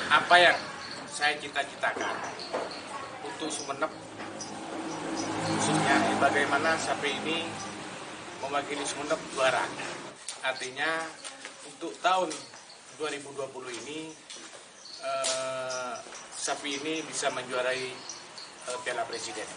apa yang saya cita-citakan untuk Sumeneb, khususnya bagaimana sapi ini mewakili Sumeneb juara. Artinya untuk tahun 2020 ini sapi ini bisa menjuarai Piala Presiden.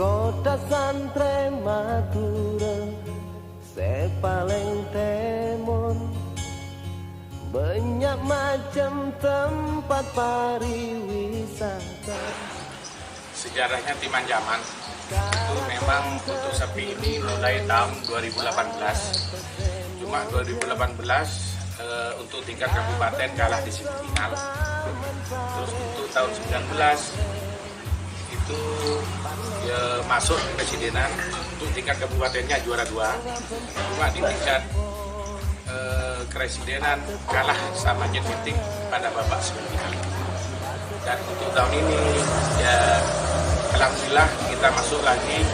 Kota Santre Madura, Sepaling Temon, banyak macam tempat pariwisata. Sejarahnya Timan Jaman itu memang untuk sapi ini mulai tahun 2018. Cuma 2018 untuk tingkat kabupaten kalah di semifinal. Terus untuk tahun 19 itu ya, masuk ke presidenan, untuk tingkat kabupatennya juara 2. Cuma di tingkat presidenan kalah sama Jet Meeting pada babak semifinal. Dan untuk tahun ini ya alhamdulillah kita masuk lagi,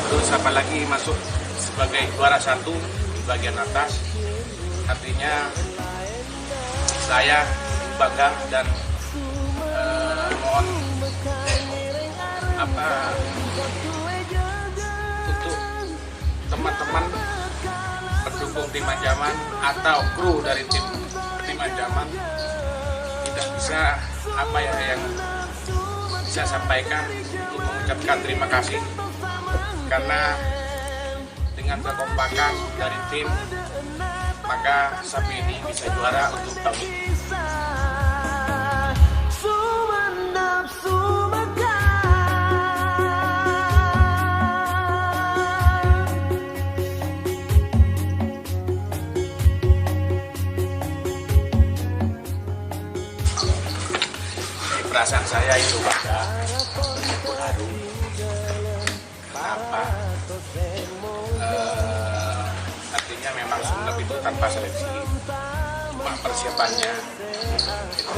terus apalagi masuk sebagai juara 1 di bagian atas. Artinya saya bangga dan mohon untuk teman-teman pendukung tim Anjaman atau kru dari tim Anjaman tidak bisa yang bisa sampaikan untuk mengucapkan terima kasih, karena dengan kekompakan dari tim maka sapi ini bisa juara untuk tahun ini. Perasaan saya itu bangga, haru. Kenapa? Artinya memang Sumeneb itu tanpa seleksi, cuma persiapannya itu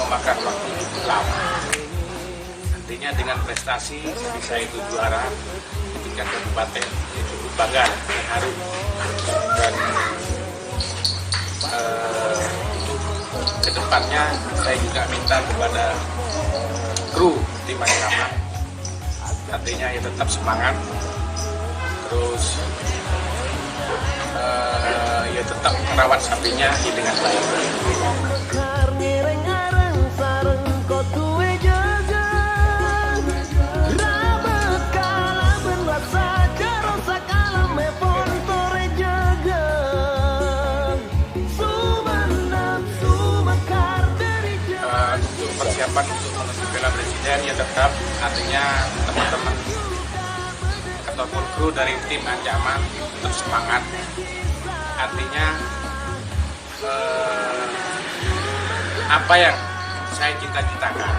memakan waktu cukup lama. Artinya dengan prestasi bisa itu juara di tingkat kabupaten, itu cukup bangga dan haru. Dan kedepannya saya juga minta kepada kru tim Anjaman, artinya ya tetap semangat, terus ya tetap merawat sapinya dengan baik. Persiapan untuk menuju Piala Presiden ya tetap, artinya teman-teman ataupun kru dari tim Anjaman tetap semangat. Artinya apa yang saya cita-citakan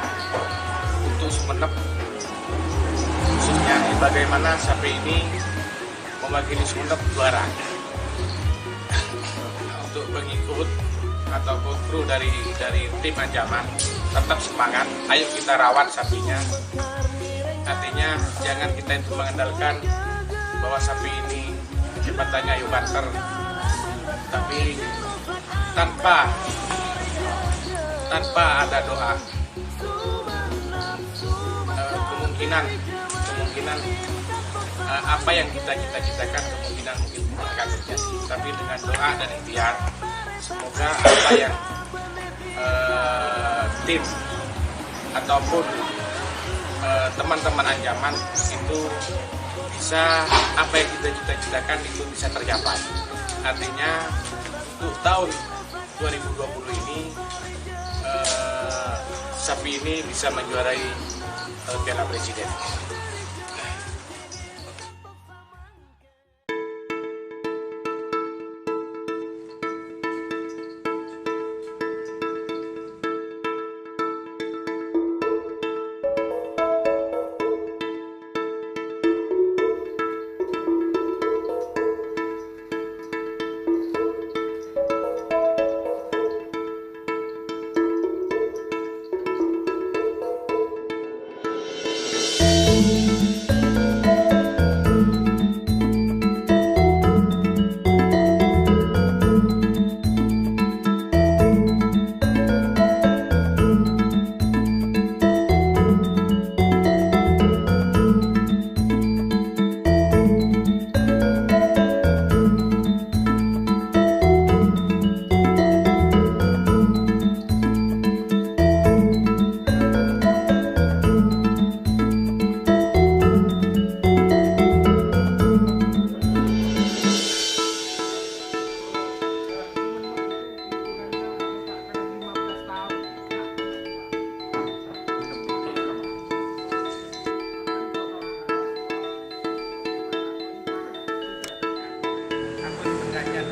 untuk Sumeneb, khususnya bagaimana sapi ini mewakili Sumeneb juara. Untuk pengikut ataupun kru dari tim Anjaman tetap semangat, ayo kita rawat sapinya. Artinya jangan kita itu mengandalkan bahwa sapi ini kecepatannya ayo banter, tapi tanpa ada doa kemungkinan apa yang kita cita-citakan kemungkinan mungkin akan terjadi. tapi dengan doa dan ikhtiar semoga apa yang tim ataupun teman-teman Anjaman itu bisa, apa yang kita cita-citakan itu bisa tercapai. Artinya untuk tahun 2020 ini sapi ini bisa menjuarai Piala Presiden.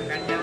Ganjar